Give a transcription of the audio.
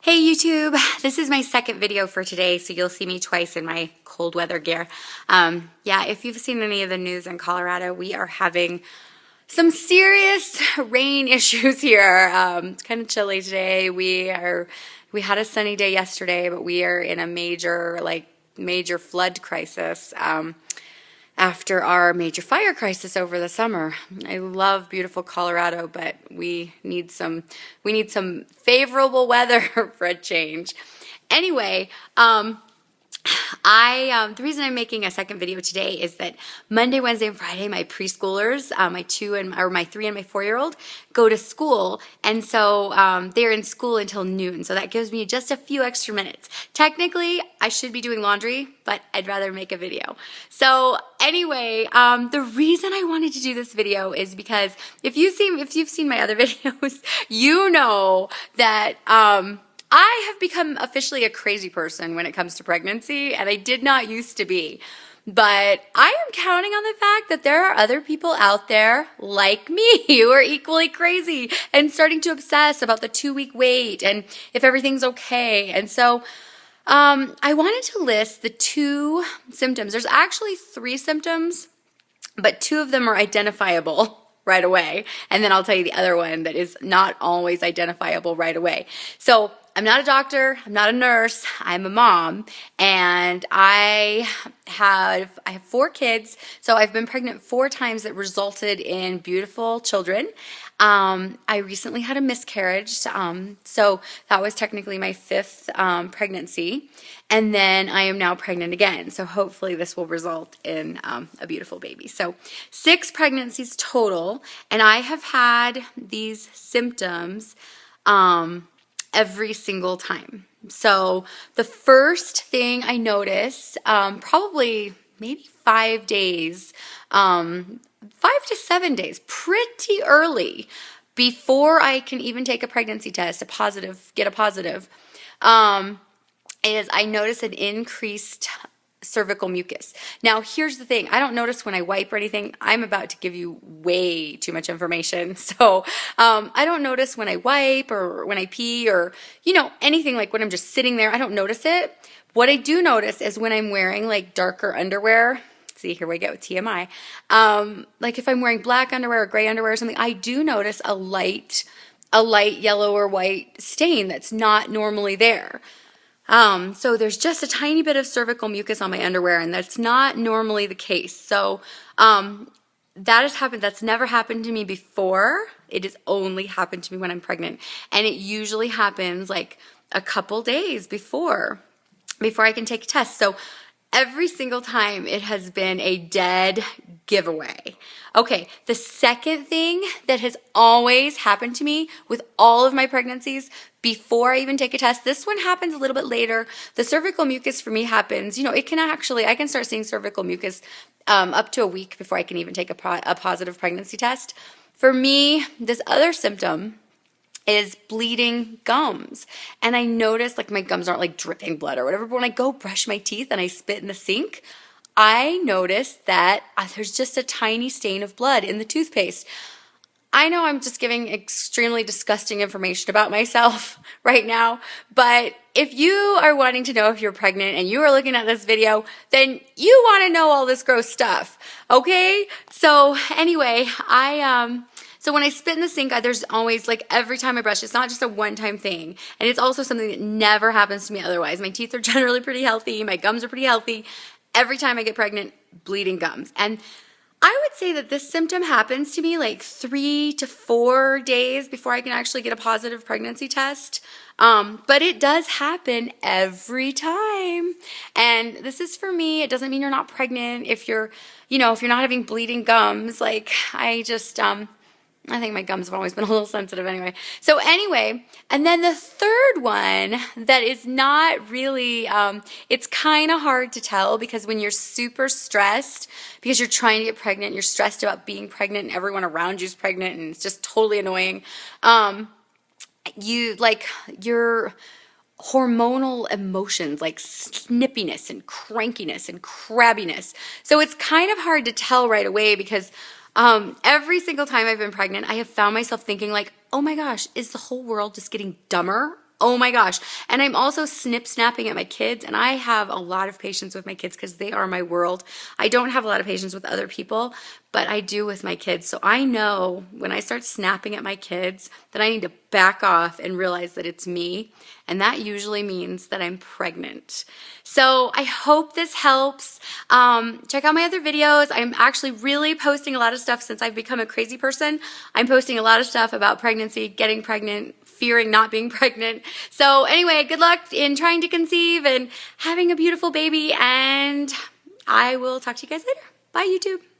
Hey YouTube, this is my second video for today, so you'll see me twice in my cold weather gear. Yeah, if you've seen any of the news in Colorado, we are having some serious rain issues here. It's kind of chilly today. We had a sunny day yesterday, but we are in a major flood crisis. After our major fire crisis over the summer. I love beautiful Colorado, but we need some favorable weather for a change. Anyway, the reason I'm making a second video today is that Monday, Wednesday, and Friday, my preschoolers, my 3 and my 4-year-old, go to school, and so they're in school until noon. So that gives me just a few extra minutes. Technically, I should be doing laundry, but I'd rather make a video. So anyway, the reason I wanted to do this video is because if you've seen my other videos, you know that I have become officially a crazy person when it comes to pregnancy, and I did not used to be. But I am counting on the fact that there are other people out there like me who are equally crazy and starting to obsess about the 2-week wait and if everything's okay. And so I wanted to list the 2 symptoms. There's actually 3 symptoms, but 2 of them are identifiable right away. And then I'll tell you the other one that is not always identifiable right away. So I'm not a doctor, I'm not a nurse, I'm a mom, and I have 4 kids, so I've been pregnant 4 times that resulted in beautiful children. I recently had a miscarriage, so that was technically my 5th pregnancy, and then I am now pregnant again, so hopefully this will result in a beautiful baby. So 6 pregnancies total, and I have had these symptoms every single time. So the first thing I noticed, probably maybe 5 days, 5 to 7 days, pretty early before I can even take a pregnancy test, get a positive, is I noticed an increased cervical mucus. Now, here's the thing. I don't notice when I wipe or anything. I'm about to give you way too much information. So I don't notice when I wipe or when I pee or, anything like when I'm just sitting there. I don't notice it. What I do notice is when I'm wearing like darker underwear. See, here we go with TMI. Like if I'm wearing black underwear or gray underwear or something, I do notice a light yellow or white stain that's not normally there. So there's just a tiny bit of cervical mucus on my underwear, and that's not normally the case. So, that has happened. That's never happened to me before. It has only happened to me when I'm pregnant. And it usually happens like a couple days before I can take a test. So every single time it has been a dead giveaway. Okay, the second thing that has always happened to me with all of my pregnancies before I even take a test, this one happens a little bit later. The cervical mucus for me happens, I can start seeing cervical mucus up to a week before I can even take a positive pregnancy test. For me, this other symptom is bleeding gums. And I notice like my gums aren't like dripping blood or whatever, but when I go brush my teeth and I spit in the sink, I notice that there's just a tiny stain of blood in the toothpaste. I know I'm just giving extremely disgusting information about myself right now, but if you are wanting to know if you're pregnant and you are looking at this video, then you want to know all this gross stuff, okay? So anyway, so when I spit in the sink, there's always, like, every time I brush, it's not just a one-time thing. And it's also something that never happens to me otherwise. My teeth are generally pretty healthy. My gums are pretty healthy. Every time I get pregnant, bleeding gums. And I would say that this symptom happens to me like 3 to 4 days before I can actually get a positive pregnancy test. But it does happen every time. And this is for me. It doesn't mean you're not pregnant if you're not having bleeding gums. Like, I think my gums have always been a little sensitive anyway. So anyway, and then the third one that is not really, it's kind of hard to tell because when you're super stressed, because you're trying to get pregnant, you're stressed about being pregnant and everyone around you is pregnant and it's just totally annoying. Your hormonal emotions like snippiness and crankiness and crabbiness. So it's kind of hard to tell right away because every single time I've been pregnant, I have found myself thinking like, oh my gosh, is the whole world just getting dumber Oh my gosh. And I'm also snapping at my kids, and I have a lot of patience with my kids because they are my world. I don't have a lot of patience with other people, but I do with my kids. So I know when I start snapping at my kids that I need to back off and realize that it's me. And that usually means that I'm pregnant. So I hope this helps. Check out my other videos. I'm actually really posting a lot of stuff since I've become a crazy person. I'm posting a lot of stuff about pregnancy, getting pregnant, fearing not being pregnant. So anyway, good luck in trying to conceive and having a beautiful baby, and I will talk to you guys later. Bye, YouTube.